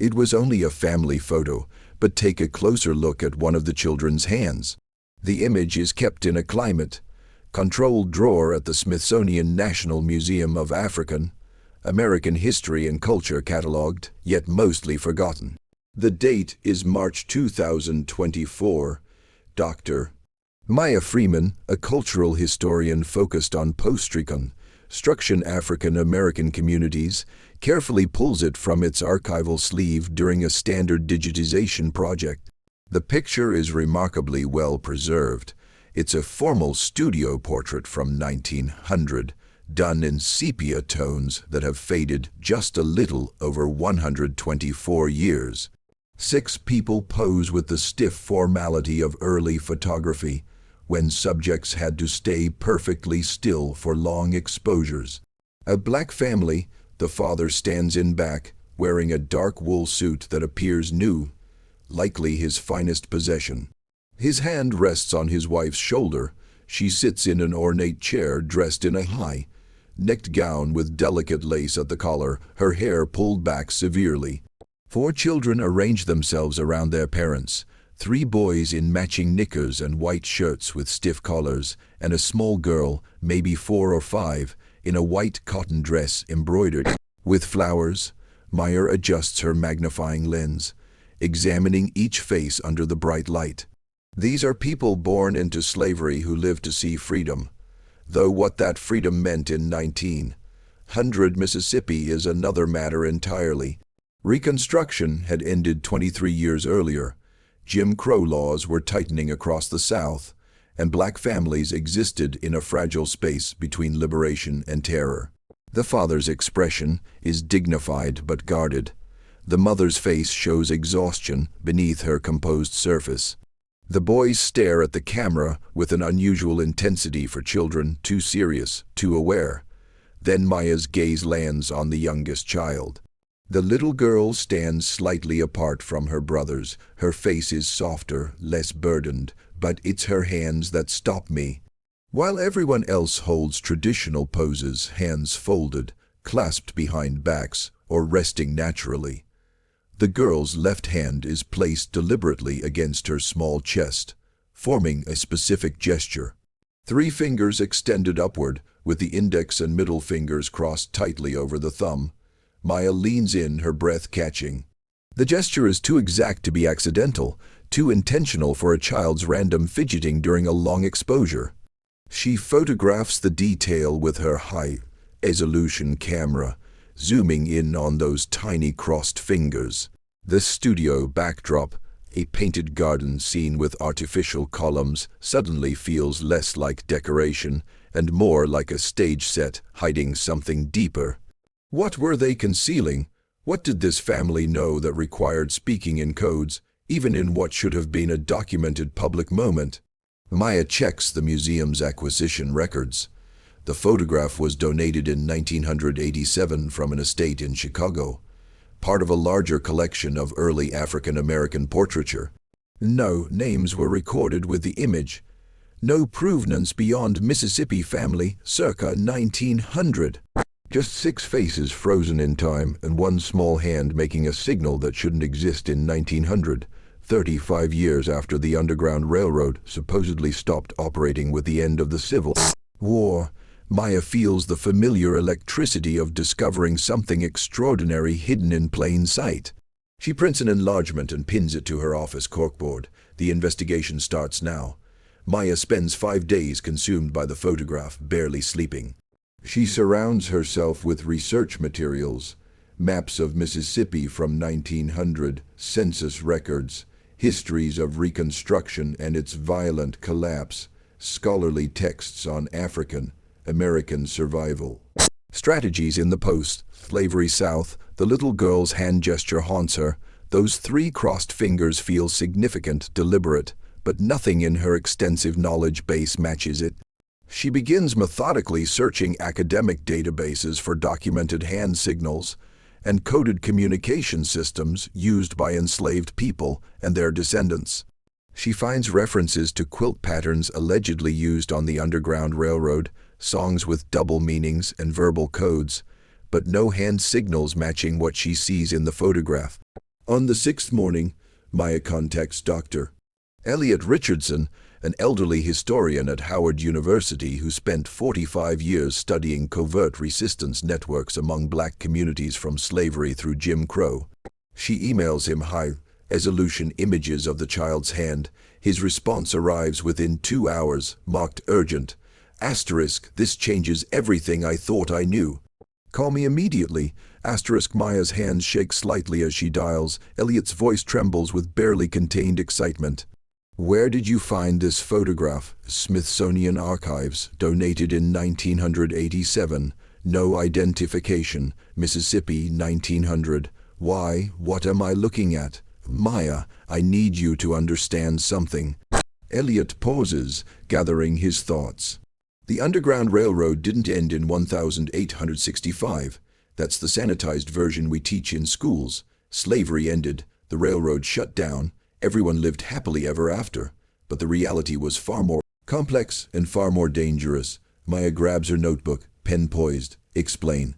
It was only a family photo, but take a closer look at one of the children's hands. The image is kept in a climate-controlled drawer at the Smithsonian National Museum of African American History and Culture, catalogued, yet mostly forgotten. The date is March 2024. Dr. Maya Freeman, a cultural historian focused on post-Reconstruction African American communities, carefully pulls it from its archival sleeve during a standard digitization project. The picture is remarkably well preserved. It's a formal studio portrait from 1900, done in sepia tones that have faded just a little over 124 years. 6 people pose with the stiff formality of early photography, when subjects had to stay perfectly still for long exposures. A black family, the father stands in back, wearing a dark wool suit that appears new, likely his finest possession. His hand rests on his wife's shoulder. She sits in an ornate chair dressed in a high-necked gown with delicate lace at the collar, her hair pulled back severely. 4 children arrange themselves around their parents, 3 boys in matching knickers and white shirts with stiff collars, and a small girl, maybe 4 or 5, in a white cotton dress embroidered with flowers. Meyer adjusts her magnifying lens, examining each face under the bright light. These are people born into slavery who lived to see freedom. Though what that freedom meant in 1900 Mississippi is another matter entirely. Reconstruction had ended 23 years earlier. Jim Crow laws were tightening across the South, and black families existed in a fragile space between liberation and terror. The father's expression is dignified but guarded. The mother's face shows exhaustion beneath her composed surface. The boys stare at the camera with an unusual intensity for children, too serious, too aware. Then Maya's gaze lands on the youngest child. The little girl stands slightly apart from her brothers. Her face is softer, less burdened, but it's her hands that stop me. While everyone else holds traditional poses, hands folded, clasped behind backs, or resting naturally. The girl's left hand is placed deliberately against her small chest, forming a specific gesture. 3 fingers extended upward, with the index and middle fingers crossed tightly over the thumb. Maya leans in, her breath catching. The gesture is too exact to be accidental, too intentional for a child's random fidgeting during a long exposure. She photographs the detail with her high-resolution camera, zooming in on those tiny crossed fingers. The studio backdrop, a painted garden scene with artificial columns, suddenly feels less like decoration and more like a stage set hiding something deeper. What were they concealing? What did this family know that required speaking in codes, even in what should have been a documented public moment? Maya checks the museum's acquisition records. The photograph was donated in 1987 from an estate in Chicago, part of a larger collection of early African American portraiture. No names were recorded with the image. No provenance beyond Mississippi family, circa 1900. Just 6 faces frozen in time and one small hand making a signal that shouldn't exist in 1900, 35 years after the Underground Railroad supposedly stopped operating with the end of the Civil War. Maya feels the familiar electricity of discovering something extraordinary hidden in plain sight. She prints an enlargement and pins it to her office corkboard. The investigation starts now. Maya spends 5 days consumed by the photograph, barely sleeping. She surrounds herself with research materials, maps of Mississippi from 1900, census records, histories of Reconstruction and its violent collapse, scholarly texts on African American survival. Strategies in the post-slavery South. The little girl's hand gesture haunts her. Those 3 crossed fingers feel significant, deliberate, but nothing in her extensive knowledge base matches it. She begins methodically searching academic databases for documented hand signals and coded communication systems used by enslaved people and their descendants. She finds references to quilt patterns allegedly used on the Underground Railroad, songs with double meanings and verbal codes, but no hand signals matching what she sees in the photograph. On the sixth morning, Maya contacts Dr. Elliot Richardson, an elderly historian at Howard University who spent 45 years studying covert resistance networks among black communities from slavery through Jim Crow. She emails him high-resolution images of the child's hand. His response arrives within 2 hours, marked urgent. *, this changes everything I thought I knew. Call me immediately. *, Maya's hands shake slightly as she dials. Elliot's voice trembles with barely contained excitement. Where did you find this photograph? Smithsonian Archives, donated in 1987. No identification. Mississippi, 1900. Why? What am I looking at? Maya, I need you to understand something. Elliot pauses, gathering his thoughts. The Underground Railroad didn't end in 1865. That's the sanitized version we teach in schools. Slavery ended, the railroad shut down, everyone lived happily ever after. But the reality was far more complex and far more dangerous. Maya grabs her notebook, pen poised. Explain.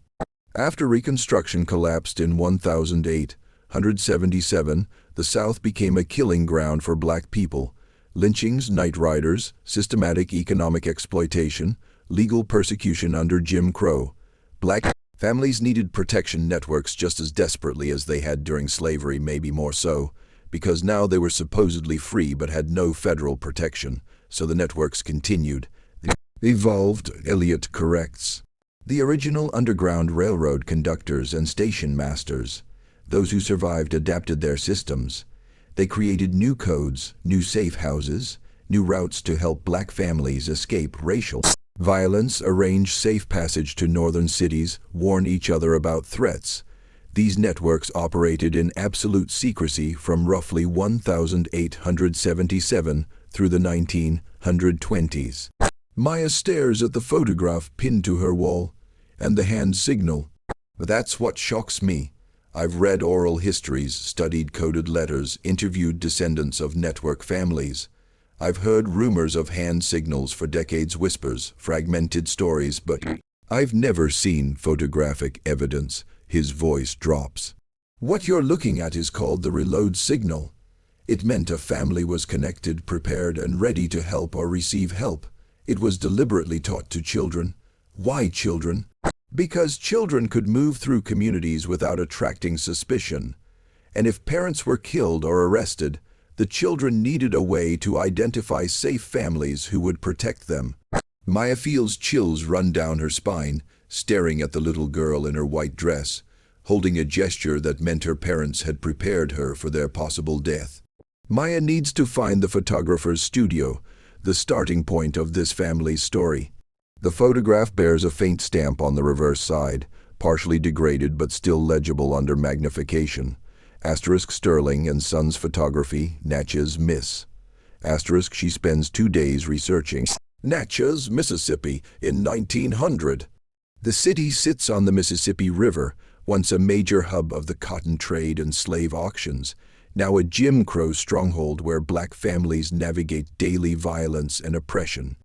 After Reconstruction collapsed in 1877, the South became a killing ground for black people. Lynchings, night riders, systematic economic exploitation, legal persecution under Jim Crow. Black families needed protection networks just as desperately as they had during slavery, maybe more so, because now they were supposedly free but had no federal protection, so the networks continued. They evolved, Elliot corrects. The original Underground Railroad conductors and station masters, those who survived, adapted their systems. They created new codes, new safe houses, new routes to help black families escape racial violence, arrange safe passage to northern cities, warn each other about threats. These networks operated in absolute secrecy from roughly 1877 through the 1920s. Maya stares at the photograph pinned to her wall, and the hand signal. That's what shocks me. I've read oral histories, studied coded letters, interviewed descendants of network families. I've heard rumors of hand signals for decades, whispers, fragmented stories, but I've never seen photographic evidence. His voice drops. What you're looking at is called the reload signal. It meant a family was connected, prepared, and ready to help or receive help. It was deliberately taught to children. Why children? Because children could move through communities without attracting suspicion. And if parents were killed or arrested, the children needed a way to identify safe families who would protect them. Maya feels chills run down her spine, staring at the little girl in her white dress, holding a gesture that meant her parents had prepared her for their possible death. Maya needs to find the photographer's studio, the starting point of this family's story. The photograph bears a faint stamp on the reverse side, partially degraded but still legible under magnification. * Sterling and Sons Photography, Natchez, Miss. * She spends 2 days researching Natchez, Mississippi, in 1900. The city sits on the Mississippi River, once a major hub of the cotton trade and slave auctions, now a Jim Crow stronghold where black families navigate daily violence and oppression.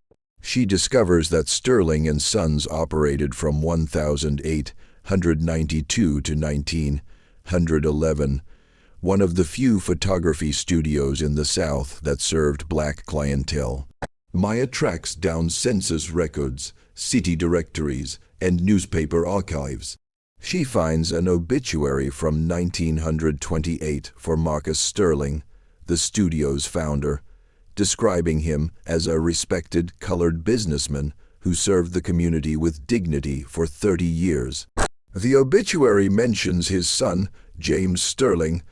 She discovers that Sterling and Sons operated from 1892 to 1911, one of the few photography studios in the South that served black clientele. Maya tracks down census records, city directories, and newspaper archives. She finds an obituary from 1928 for Marcus Sterling, the studio's founder, describing him as a respected colored businessman who served the community with dignity for 30 years. The obituary mentions his son, James Sterling,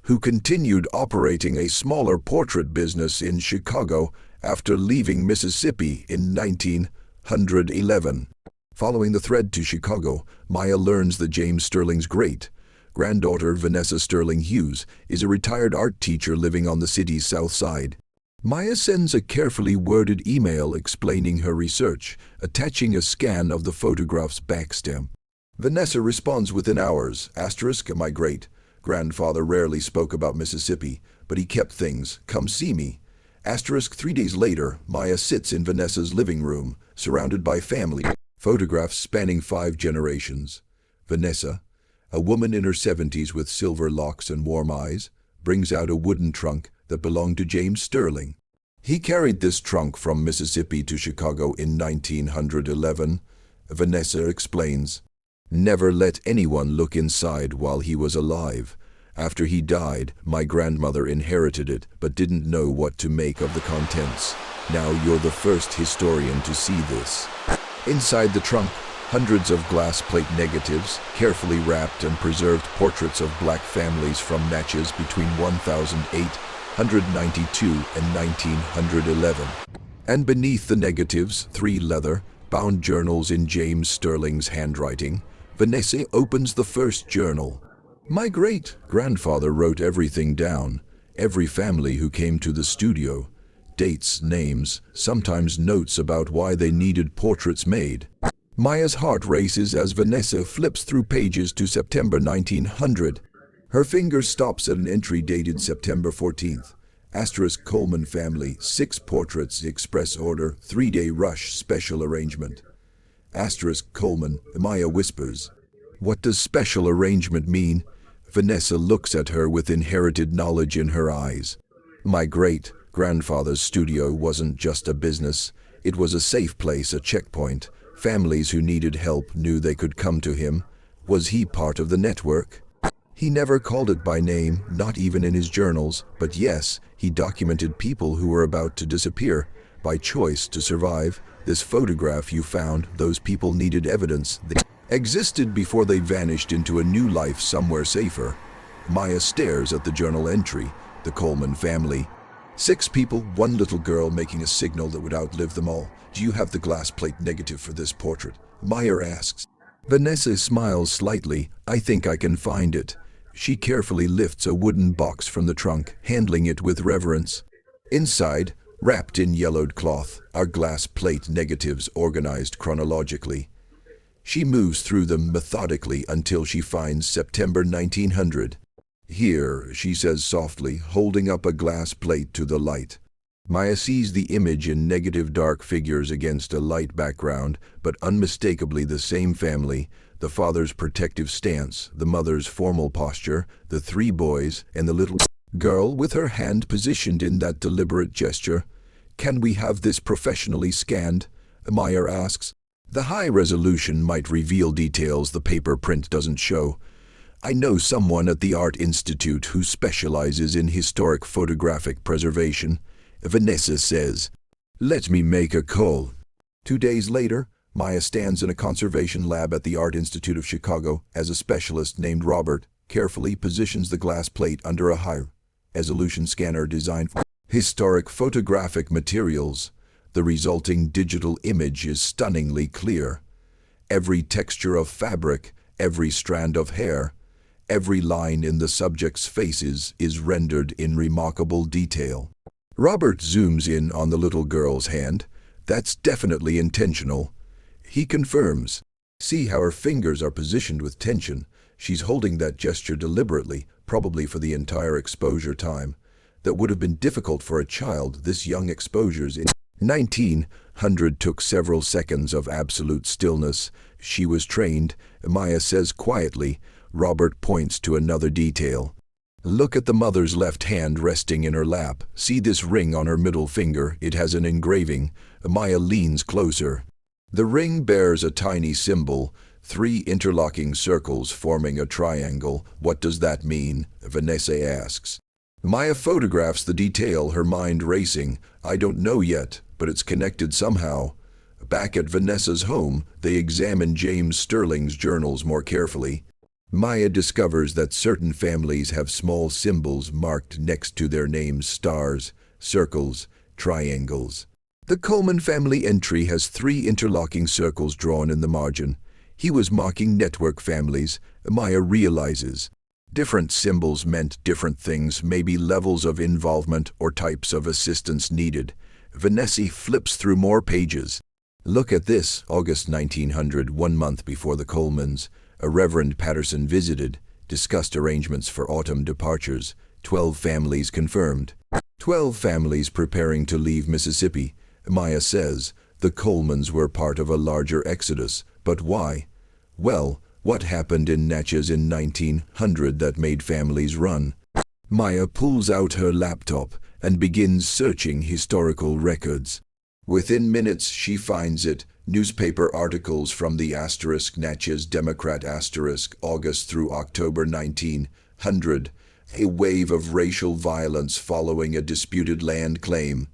who continued operating a smaller portrait business in Chicago after leaving Mississippi in 1911. Following the thread to Chicago, Maya learns that James Sterling's great-granddaughter, Vanessa Sterling Hughes, is a retired art teacher living on the city's south side. Maya sends a carefully worded email explaining her research, attaching a scan of the photograph's backstamp. Vanessa responds within hours. * My great-grandfather rarely spoke about Mississippi, but he kept things. Come see me. * 3 days later, Maya sits in Vanessa's living room, surrounded by family photographs spanning 5 generations. Vanessa, A woman in her 70s with silver locks and warm eyes brings out a wooden trunk that belonged to James Sterling. He carried this trunk from Mississippi to Chicago in 1911. Vanessa explains, "Never let anyone look inside while he was alive. After he died, my grandmother inherited it but didn't know what to make of the contents. Now you're the first historian to see this." Inside the trunk, hundreds of glass plate negatives, carefully wrapped and preserved portraits of black families from matches between 1892 and 1911. And beneath the negatives, 3 leather-bound journals in James Sterling's handwriting. Vanessa opens the first journal. "My great-grandfather wrote everything down, every family who came to the studio. Dates, names, sometimes notes about why they needed portraits made." Maya's heart races as Vanessa flips through pages to September 1900. Her finger stops at an entry dated September 14th. Asterisk Coleman family, 6 portraits, express order, 3-day rush, special arrangement. Asterisk Coleman, Maya whispers. "What does special arrangement mean?" Vanessa looks at her with inherited knowledge in her eyes. "My great-grandfather's studio wasn't just a business. It was a safe place, a checkpoint. Families who needed help knew they could come to him. Was he part of the network? He never called it by name, not even in his journals, but yes, he documented people who were about to disappear, by choice to survive. This photograph you found, those people needed evidence. They existed before they vanished into a new life somewhere safer." Maya stares at the journal entry, the Coleman family. 6 people, 1 little girl making a signal that would outlive them all. "Do you have the glass plate negative for this portrait?" Maya asks. Vanessa smiles slightly. "I think I can find it." She carefully lifts a wooden box from the trunk, handling it with reverence. Inside, wrapped in yellowed cloth, are glass plate negatives organized chronologically. She moves through them methodically until she finds September 1900. "Here," she says softly, holding up a glass plate to the light. Maya sees the image in negative dark figures against a light background, but unmistakably the same family, the father's protective stance, the mother's formal posture, the 3 boys, and the little girl with her hand positioned in that deliberate gesture. "Can we have this professionally scanned?" Maya asks. "The high resolution might reveal details the paper print doesn't show. I know someone at the Art Institute who specializes in historic photographic preservation," Vanessa says. "Let me make a call." 2 days later, Maya stands in a conservation lab at the Art Institute of Chicago as a specialist named Robert carefully positions the glass plate under a high-resolution scanner designed for historic photographic materials. The resulting digital image is stunningly clear. Every texture of fabric, every strand of hair, every line in the subject's faces is rendered in remarkable detail. Robert zooms in on the little girl's hand. "That's definitely intentional," he confirms. "See how her fingers are positioned with tension. She's holding that gesture deliberately, probably for the entire exposure time. That would have been difficult for a child. This young exposures in 1900 took several seconds of absolute stillness. She was trained," Maya says quietly. Robert points to another detail. "Look at the mother's left hand resting in her lap. See this ring on her middle finger? It has an engraving." Maya leans closer. The ring bears a tiny symbol, 3 interlocking circles forming a triangle. "What does that mean?" Vanessa asks. Maya photographs the detail, her mind racing. "I don't know yet, but it's connected somehow." Back at Vanessa's home, they examine James Sterling's journals more carefully. Maya discovers that certain families have small symbols marked next to their names: stars, circles, triangles. The Coleman family entry has 3 interlocking circles drawn in the margin. He was marking network families, Maya realizes. Different symbols meant different things, maybe levels of involvement or types of assistance needed. Vanessa flips through more pages. "Look at this, August 1900, 1 month before the Colemans. A Reverend Patterson visited, discussed arrangements for autumn departures. 12 families confirmed. 12 families preparing to leave Mississippi." Maya says the Colemans were part of a larger exodus. But why? Well, What happened in Natchez in 1900 that made families run? Maya pulls out her laptop and begins searching historical records. Within minutes she finds it, newspaper articles from the Natchez Democrat August through October 1900, a wave of racial violence following a disputed land claim.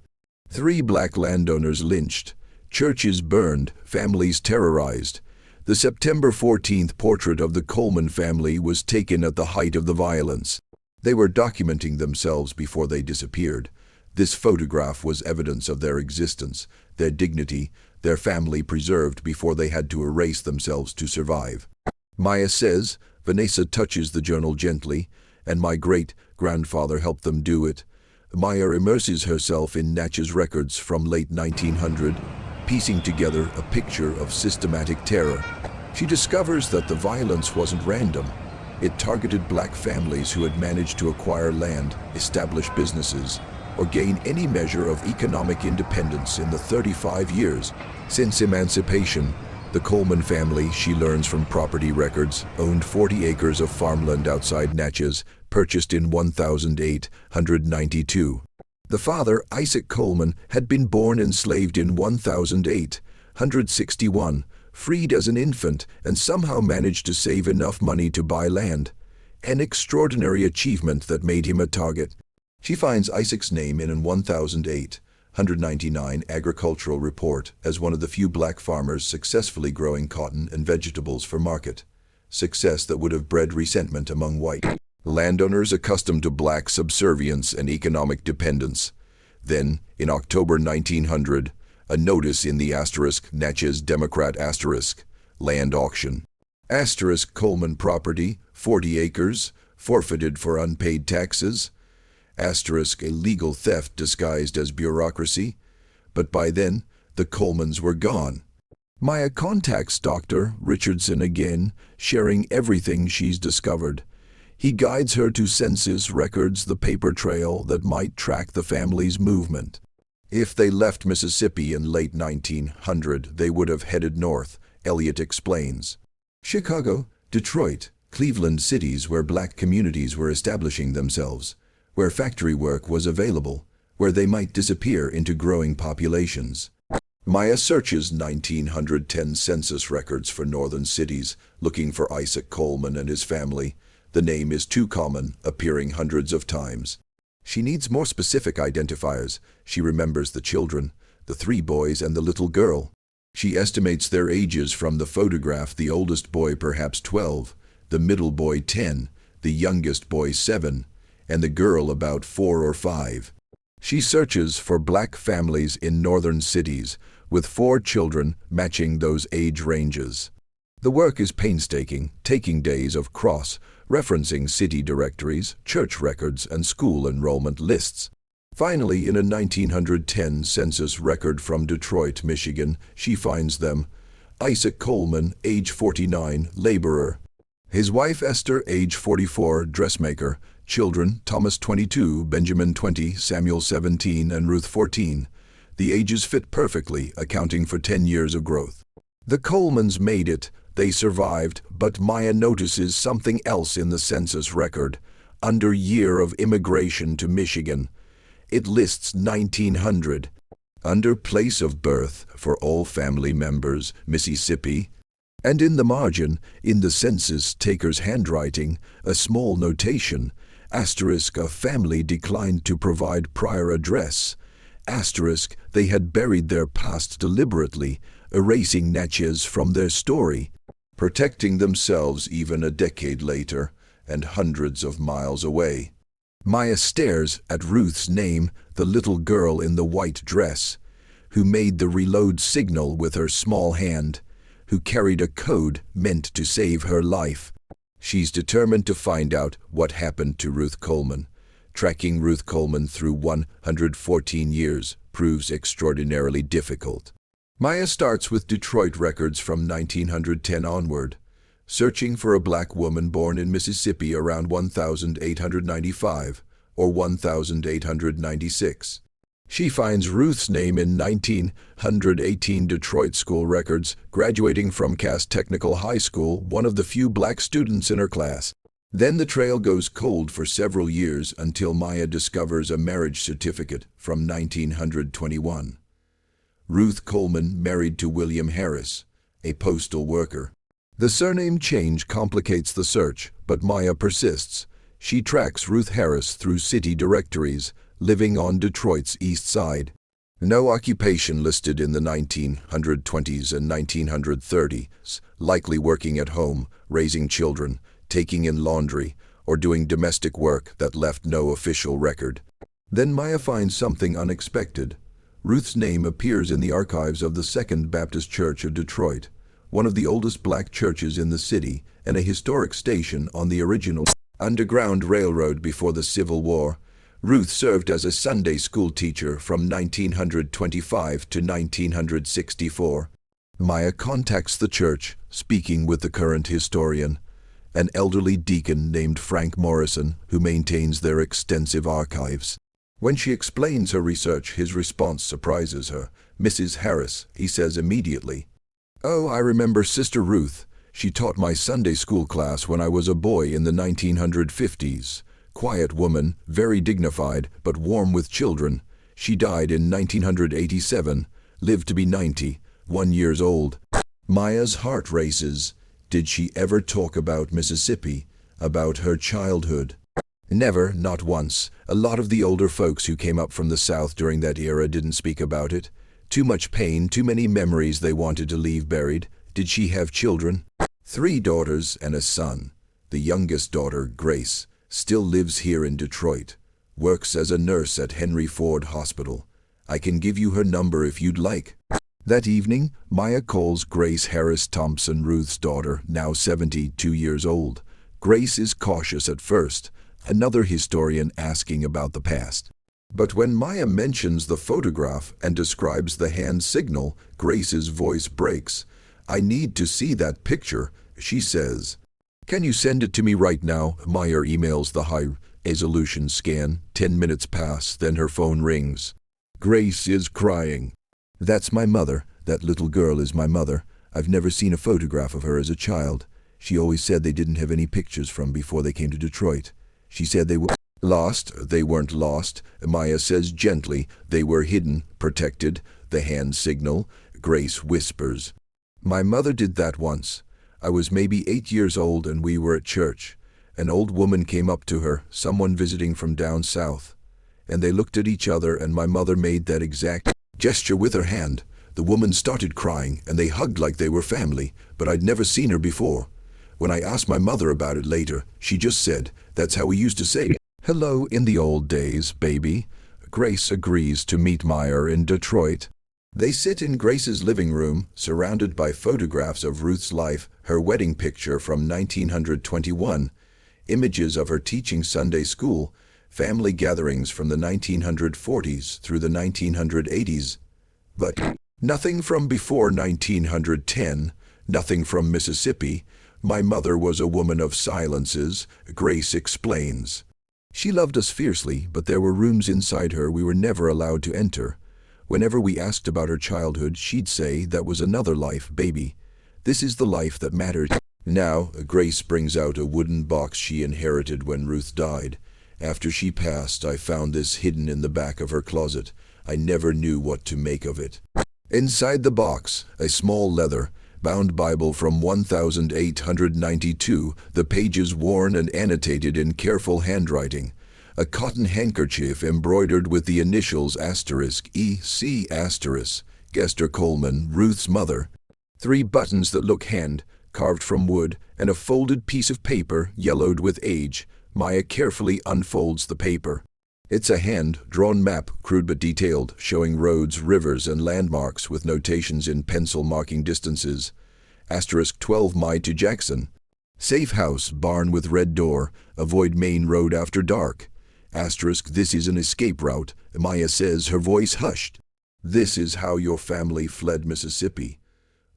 3 black landowners lynched, churches burned, families terrorized. The September 14th portrait of the Coleman family was taken at the height of the violence. They were documenting themselves before they disappeared. This photograph was evidence of their existence, their dignity, their family preserved before they had to erase themselves to survive. Maya says, Vanessa touches the journal gently, and my great-grandfather helped them do it. Maya immerses herself in Natchez records from late 1900, piecing together a picture of systematic terror. She discovers that the violence wasn't random. It targeted black families who had managed to acquire land, establish businesses, or gain any measure of economic independence in the 35 years since emancipation. The Coleman family, she learns from property records, owned 40 acres of farmland outside Natchez, purchased in 1892. The father, Isaac Coleman, had been born enslaved in 1861, freed as an infant, and somehow managed to save enough money to buy land. An extraordinary achievement that made him a target. She finds Isaac's name in an 1899 agricultural report as one of the few black farmers successfully growing cotton and vegetables for market. Success that would have bred resentment among white landowners accustomed to black subservience and economic dependence. Then, in October 1900, a notice in the Natchez Democrat land auction. Coleman property, 40 acres, forfeited for unpaid taxes. Illegal theft disguised as bureaucracy. But by then, the Colemans were gone. Maya contacts Dr. Richardson again, sharing everything she's discovered. He guides her to census records, the paper trail that might track the family's movement. If they left Mississippi in late 1900, they would have headed north, Elliot explains. Chicago, Detroit, Cleveland, cities where black communities were establishing themselves, where factory work was available, where they might disappear into growing populations. Maya searches 1910 census records for northern cities, looking for Isaac Coleman and his family. The name is too common, appearing hundreds of times. She needs more specific identifiers. She remembers the children, the 3 boys and the little girl. She estimates their ages from the photograph, the oldest boy perhaps 12, the middle boy 10, the youngest boy 7, and the girl about 4 or 5. She searches for black families in northern cities, with 4 children matching those age ranges. The work is painstaking, taking days of cross-referencing city directories, church records, and school enrollment lists. Finally, in a 1910 census record from Detroit, Michigan, she finds them. Isaac Coleman, age 49, laborer. His wife Esther, age 44, dressmaker. Children, Thomas 22, Benjamin 20, Samuel 17, and Ruth 14. The ages fit perfectly, accounting for 10 years of growth. The Colemans made it. They survived, but Maya notices something else in the census record. Under year of immigration to Michigan. It lists 1900. Under place of birth for all family members, Mississippi. And in the margin, in the census taker's handwriting, a small notation. A family declined to provide prior address. They had buried their past deliberately, erasing Natchez from their story, protecting themselves even a decade later and hundreds of miles away. Maya stares at Ruth's name, the little girl in the white dress, who made the reload signal with her small hand, who carried a code meant to save her life. She's determined to find out what happened to Ruth Coleman. Tracking Ruth Coleman through 114 years proves extraordinarily difficult. Maya starts with Detroit records from 1910 onward, searching for a black woman born in Mississippi around 1895 or 1896. She finds Ruth's name in 1918 Detroit school records, graduating from Cass Technical High School, one of the few black students in her class. Then the trail goes cold for several years until Maya discovers a marriage certificate from 1921. Ruth Coleman married to William Harris, a postal worker. The surname change complicates the search, but Maya persists. She tracks Ruth Harris through city directories, living on Detroit's east side. No occupation listed in the 1920s and 1930s, likely working at home, raising children, taking in laundry, or doing domestic work that left no official record. Then Maya finds something unexpected. Ruth's name appears in the archives of the Second Baptist Church of Detroit, one of the oldest black churches in the city and a historic station on the original Underground Railroad before the Civil War. Ruth served as a Sunday school teacher from 1925 to 1964. Maya contacts the church, speaking with the current historian, an elderly deacon named Frank Morrison, who maintains their extensive archives. When she explains her research, his response surprises her. "Mrs. Harris," he says immediately. "Oh, I remember Sister Ruth. She taught my Sunday school class when I was a boy in the 1950s. Quiet woman, very dignified, but warm with children. She died in 1987, lived to be 91 years old." Maya's heart races. Did she ever talk about Mississippi, about her childhood? Never, not once. A lot of the older folks who came up from the South during that era didn't speak about it. Too much pain, too many memories they wanted to leave buried. Did she have children? 3 daughters and a son. The youngest daughter, Grace, still lives here in Detroit. Works as a nurse at Henry Ford Hospital. I can give you her number if you'd like. That evening, Maya calls Grace Harris Thompson, Ruth's daughter, now 72 years old. Grace is cautious at first, another historian asking about the past. But when Maya mentions the photograph and describes the hand signal, Grace's voice breaks. "I need to see that picture," she says. "Can you send it to me right now?" Maya emails the high-resolution scan. 10 minutes pass, then her phone rings. Grace is crying. "That's my mother. That little girl is my mother. I've never seen a photograph of her as a child. She always said they didn't have any pictures from before they came to Detroit. She said they were lost." "They weren't lost," Maya says gently. "They were hidden, protected." "The hand signal," Grace whispers. "My mother did that once. I was maybe 8 years old and we were at church. An old woman came up to her, someone visiting from down south. And they looked at each other and my mother made that exact gesture with her hand. The woman started crying and they hugged like they were family, but I'd never seen her before. When I asked my mother about it later, she just said, 'That's how we used to say hello in the old days, baby.'" Grace agrees to meet Maya in Detroit. They sit in Grace's living room, surrounded by photographs of Ruth's life, her wedding picture from 1921, images of her teaching Sunday school, family gatherings from the 1940s through the 1980s. But nothing from before 1910, nothing from Mississippi. "My mother was a woman of silences," Grace explains. "She loved us fiercely, but there were rooms inside her we were never allowed to enter. Whenever we asked about her childhood, she'd say, 'That was another life, baby. This is the life that mattered.'" Now, Grace brings out a wooden box she inherited when Ruth died. "After she passed, I found this hidden in the back of her closet. I never knew what to make of it." Inside the box, a small leather-bound Bible from 1892, the pages worn and annotated in careful handwriting. A cotton handkerchief embroidered with the initials *EC*, Gester Coleman, Ruth's mother. 3 buttons that look hand-carved from wood, and a folded piece of paper, yellowed with age. Maya carefully unfolds the paper. It's a hand-drawn map, crude but detailed, showing roads, rivers, and landmarks with notations in pencil marking distances. *12 mi to Jackson. Safe house, barn with red door. Avoid main road after dark. This is an escape route, Maya says, her voice hushed. This is how your family fled Mississippi.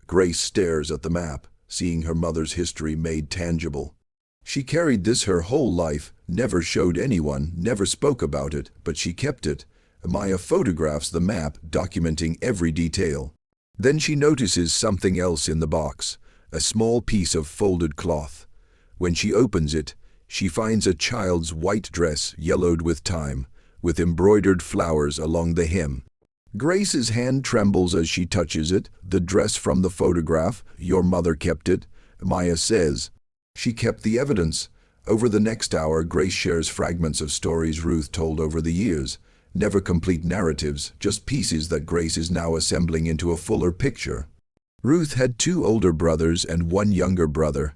Grace stares at the map, seeing her mother's history made tangible. She carried this her whole life, never showed anyone, never spoke about it, but she kept it. Maya photographs the map, documenting every detail. Then she notices something else in the box, a small piece of folded cloth. When she opens it, she finds a child's white dress yellowed with time, with embroidered flowers along the hem. Grace's hand trembles as she touches it. The dress from the photograph, your mother kept it, Maya says. She kept the evidence. Over the next hour, Grace shares fragments of stories Ruth told over the years. Never complete narratives, just pieces that Grace is now assembling into a fuller picture. Ruth had 2 older brothers and 1 younger brother.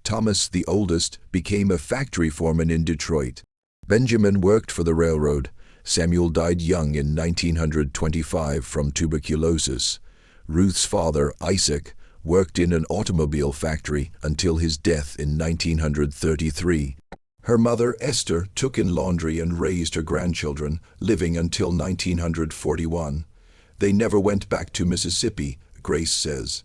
Thomas, the oldest, became a factory foreman in Detroit. Benjamin worked for the railroad. Samuel died young in 1925 from tuberculosis. Ruth's father, Isaac, worked in an automobile factory until his death in 1933. Her mother, Esther, took in laundry and raised her grandchildren, living until 1941. They never went back to Mississippi, Grace says.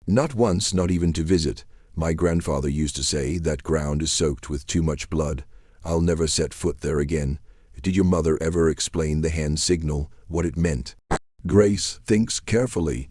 Not once, not even to visit. My grandfather used to say, that ground is soaked with too much blood. I'll never set foot there again. Did your mother ever explain the hand signal, what it meant? Grace thinks carefully.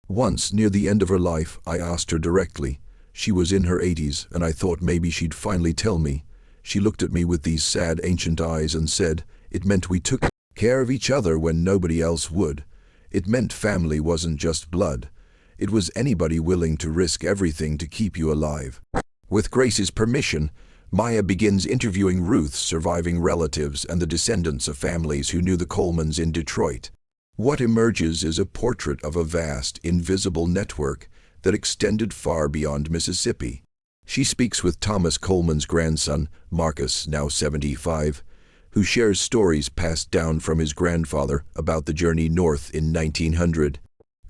Once, near the end of her life, I asked her directly. She was in her 80s, and I thought maybe she'd finally tell me. She looked at me with these sad ancient eyes and said, it meant we took care of each other when nobody else would. It meant family wasn't just blood. It was anybody willing to risk everything to keep you alive. With Grace's permission, Maya begins interviewing Ruth's surviving relatives and the descendants of families who knew the Colemans in Detroit. What emerges is a portrait of a vast, invisible network that extended far beyond Mississippi. She speaks with Thomas Coleman's grandson, Marcus, now 75, who shares stories passed down from his grandfather about the journey north in 1900.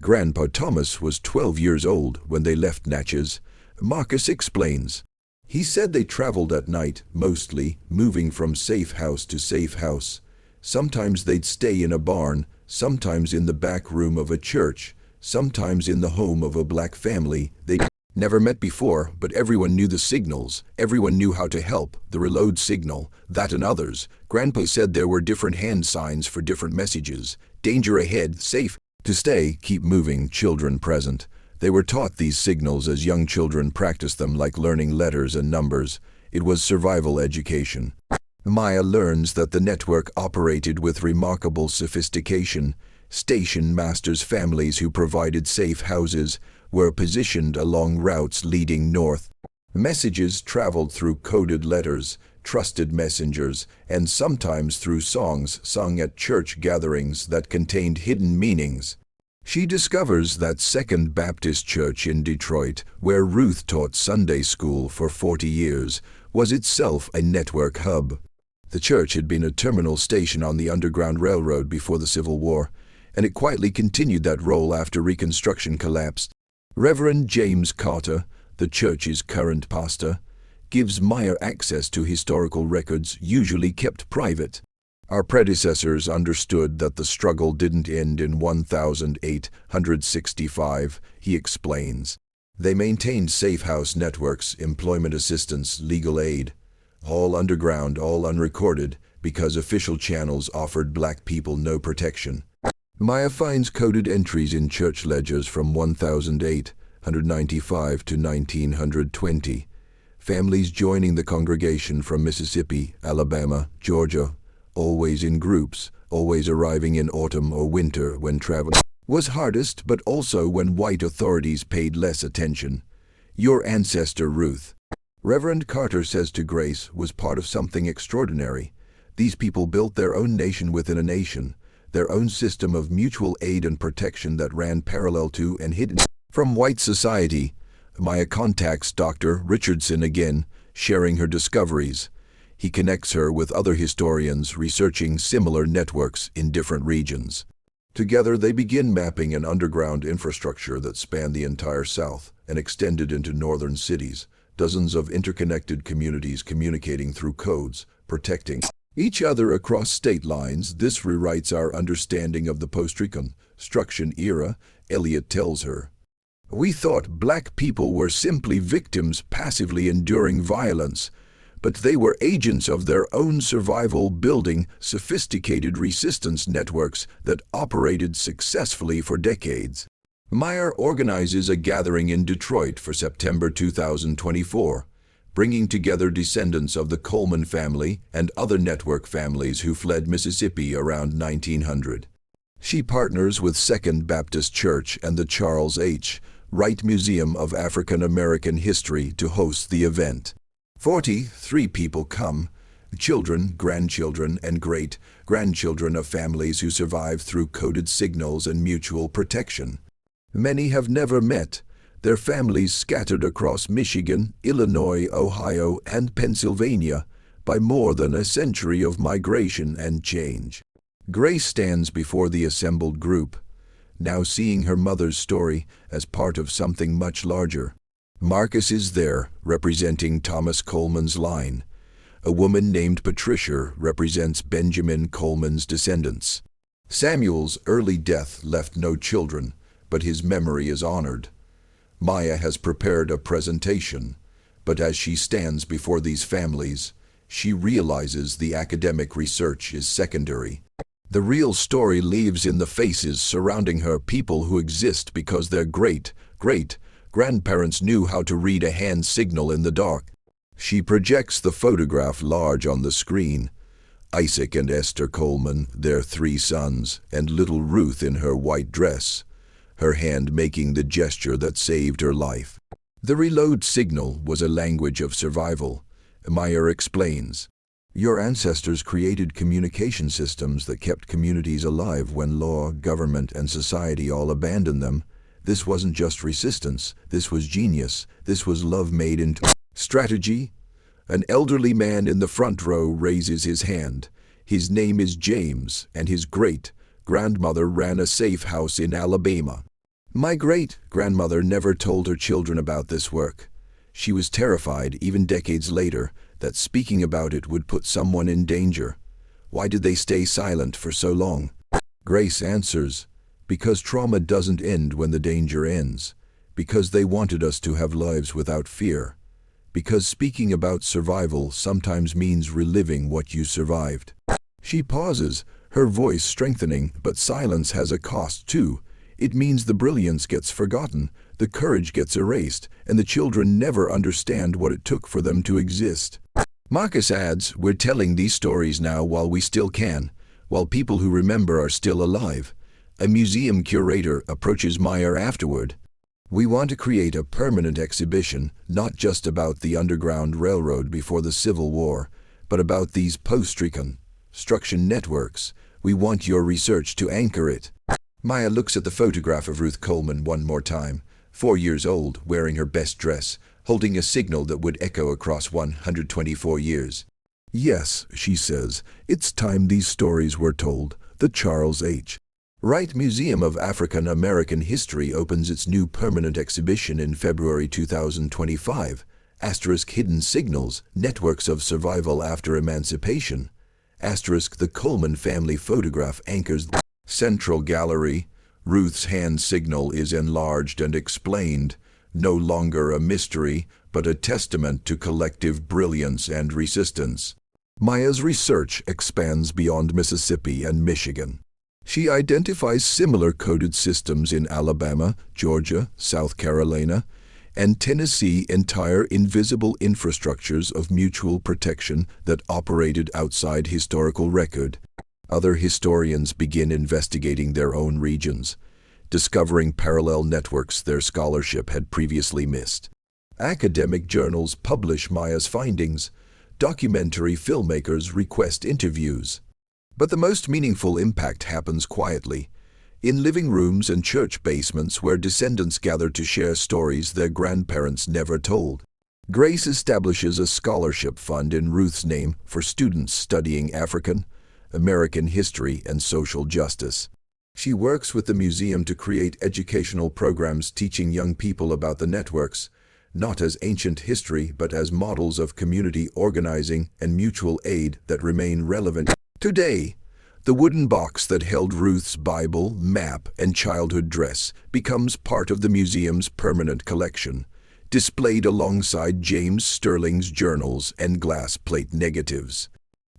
Grandpa Thomas was 12 years old when they left Natchez. Marcus explains. He said they traveled at night, mostly, moving from safe house to safe house. Sometimes they'd stay in a barn, sometimes in the back room of a church, sometimes in the home of a black family they'd never met before, but everyone knew the signals. Everyone knew how to help, the reload signal, that and others. Grandpa said there were different hand signs for different messages. Danger ahead, safe to stay, keep moving, children present. They were taught these signals as young children practiced them like learning letters and numbers. It was survival education. Maya learns that the network operated with remarkable sophistication. Station masters' families who provided safe houses were positioned along routes leading north. Messages traveled through coded letters, trusted messengers, and sometimes through songs sung at church gatherings that contained hidden meanings. She discovers that Second Baptist Church in Detroit, where Ruth taught Sunday school for 40 years, was itself a network hub. The church had been a terminal station on the Underground Railroad before the Civil War, and it quietly continued that role after Reconstruction collapsed. Reverend James Carter, the church's current pastor, gives Maya access to historical records usually kept private. Our predecessors understood that the struggle didn't end in 1865, he explains. They maintained safe house networks, employment assistance, legal aid, all underground, all unrecorded, because official channels offered black people no protection. Maya finds coded entries in church ledgers from 1895 to 1920. Families joining the congregation from Mississippi, Alabama, Georgia, always in groups, always arriving in autumn or winter when traveling was hardest, but also when white authorities paid less attention. Your ancestor Ruth, Reverend Carter says to Grace, was part of something extraordinary. These people built their own nation within a nation, their own system of mutual aid and protection that ran parallel to and hidden from white society. Maya contacts Dr. Richardson again, sharing her discoveries. He connects her with other historians researching similar networks in different regions. Together they begin mapping an underground infrastructure that spanned the entire South and extended into northern cities, dozens of interconnected communities communicating through codes, protecting each other across state lines. This rewrites our understanding of the post-Reconstruction era, Elliot tells her. We thought black people were simply victims passively enduring violence, but they were agents of their own survival, building sophisticated resistance networks that operated successfully for decades. Meyer organizes a gathering in Detroit for September 2024, bringing together descendants of the Coleman family and other network families who fled Mississippi around 1900. She partners with Second Baptist Church and the Charles H. Wright Museum of African American History to host the event. 43 people come, children, grandchildren, and great-grandchildren of families who survived through coded signals and mutual protection. Many have never met, their families scattered across Michigan, Illinois, Ohio, and Pennsylvania by more than a century of migration and change. Grace stands before the assembled group, now seeing her mother's story as part of something much larger. Marcus is there, representing Thomas Coleman's line. A woman named Patricia represents Benjamin Coleman's descendants. Samuel's early death left no children, but his memory is honored. Maya has prepared a presentation, but as she stands before these families, she realizes the academic research is secondary. The real story lives in the faces surrounding her, people who exist because their great-grandparents knew how to read a hand signal in the dark. She projects the photograph large on the screen. Isaac and Esther Coleman, their 3 sons, and little Ruth in her white dress, her hand making the gesture that saved her life. The reload signal was a language of survival. Meyer explains, "Your ancestors created communication systems that kept communities alive when law, government, and society all abandoned them. This wasn't just resistance, this was genius, this was love made into strategy." An elderly man in the front row raises his hand. His name is James, and his great-grandmother ran a safe house in Alabama. "My great-grandmother never told her children about this work. She was terrified, even decades later, that speaking about it would put someone in danger. Why did they stay silent for so long?" Grace answers, "Because trauma doesn't end when the danger ends. Because they wanted us to have lives without fear. Because speaking about survival sometimes means reliving what you survived." She pauses, her voice strengthening, but silence has a cost too. It means the brilliance gets forgotten, the courage gets erased, and the children never understand what it took for them to exist. Marcus adds, "We're telling these stories now while we still can, while people who remember are still alive." A museum curator approaches Meyer afterward. "We want to create a permanent exhibition, not just about the Underground Railroad before the Civil War, but about these post-reconstruction networks. We want your research to anchor it." Maya looks at the photograph of Ruth Coleman one more time, 4 years old, wearing her best dress, holding a signal that would echo across 124 years. "Yes," she says, "it's time these stories were told." The Charles H. Wright Museum of African American History opens its new permanent exhibition in February 2025, *Hidden Signals, Networks of Survival After Emancipation. The Coleman family photograph anchors the central gallery. Ruth's hand signal is enlarged and explained, no longer a mystery, but a testament to collective brilliance and resistance. Maya's research expands beyond Mississippi and Michigan. She identifies similar coded systems in Alabama, Georgia, South Carolina, and Tennessee, entire invisible infrastructures of mutual protection that operated outside historical record. Other historians begin investigating their own regions, discovering parallel networks their scholarship had previously missed. Academic journals publish Maya's findings. Documentary filmmakers request interviews. But the most meaningful impact happens quietly, in living rooms and church basements where descendants gather to share stories their grandparents never told. Grace establishes a scholarship fund in Ruth's name for students studying African American history and social justice. She works with the museum to create educational programs teaching young people about the networks, not as ancient history but as models of community organizing and mutual aid that remain relevant today. The wooden box that held Ruth's Bible, map, and childhood dress becomes part of the museum's permanent collection, displayed alongside James Sterling's journals and glass plate negatives.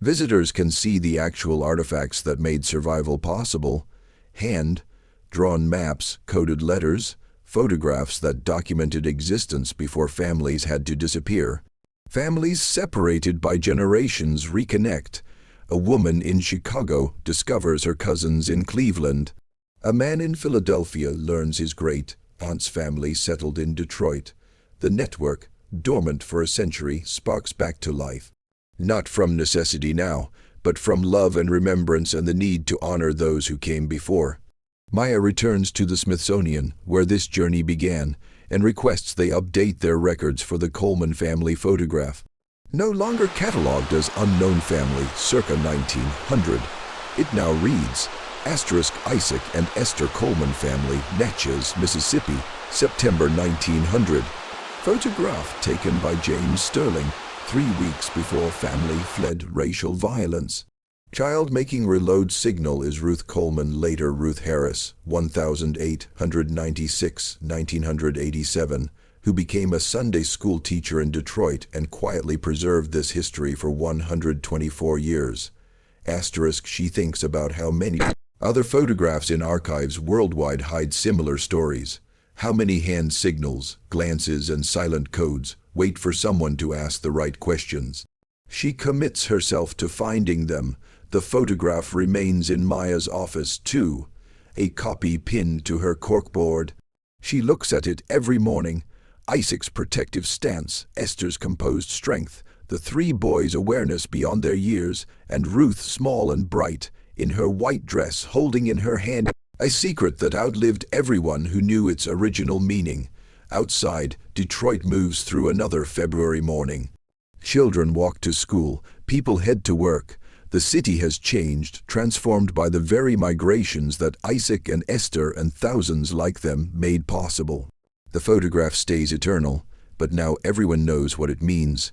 Visitors can see the actual artifacts that made survival possible: hand-drawn maps, coded letters, photographs that documented existence before families had to disappear. Families separated by generations reconnect. A woman in Chicago discovers her cousins in Cleveland. A man in Philadelphia learns his great-aunt's family settled in Detroit. The network, dormant for a century, sparks back to life. Not from necessity now, but from love and remembrance and the need to honor those who came before. Maya returns to the Smithsonian, where this journey began, and requests they update their records for the Coleman family photograph. No longer catalogued as unknown family circa 1900, it now reads, *Isaac and Esther Coleman family, Natchez, Mississippi, September 1900. Photograph taken by James Sterling, 3 weeks before family fled racial violence. Child making reload signal is Ruth Coleman, later Ruth Harris, 1896-1987, who became a Sunday school teacher in Detroit and quietly preserved this history for 124 years. She thinks about how many other photographs in archives worldwide hide similar stories. How many hand signals, glances, and silent codes wait for someone to ask the right questions. She commits herself to finding them. The photograph remains in Maya's office too, a copy pinned to her corkboard. She looks at it every morning. Isaac's protective stance, Esther's composed strength, the 3 boys' awareness beyond their years, and Ruth, small and bright, in her white dress holding in her hand a secret that outlived everyone who knew its original meaning. Outside, Detroit moves through another February morning. Children walk to school, people head to work. The city has changed, transformed by the very migrations that Isaac and Esther and thousands like them made possible. The photograph stays eternal, but now everyone knows what it means.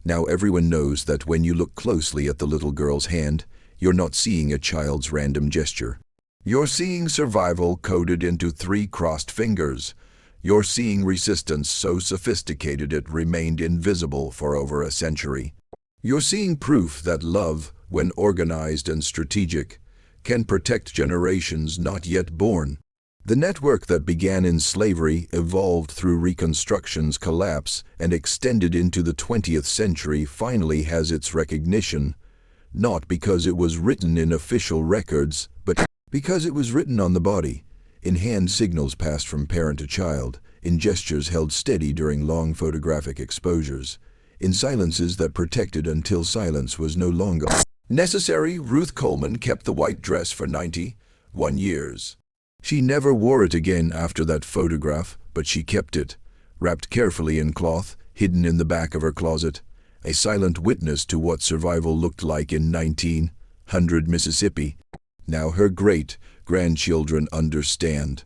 Now everyone knows that when you look closely at the little girl's hand, you're not seeing a child's random gesture. You're seeing survival coded into 3 crossed fingers. You're seeing resistance so sophisticated it remained invisible for over a century. You're seeing proof that love, when organized and strategic, can protect generations not yet born. The network that began in slavery evolved through Reconstruction's collapse and extended into the 20th century finally has its recognition, not because it was written in official records, but because it was written on the body, in hand signals passed from parent to child, in gestures held steady during long photographic exposures, in silences that protected until silence was no longer necessary. Ruth Coleman kept the white dress for 91 years. She never wore it again after that photograph, but she kept it, wrapped carefully in cloth, hidden in the back of her closet, a silent witness to what survival looked like in 1900 Mississippi. Now her great-grandchildren understand.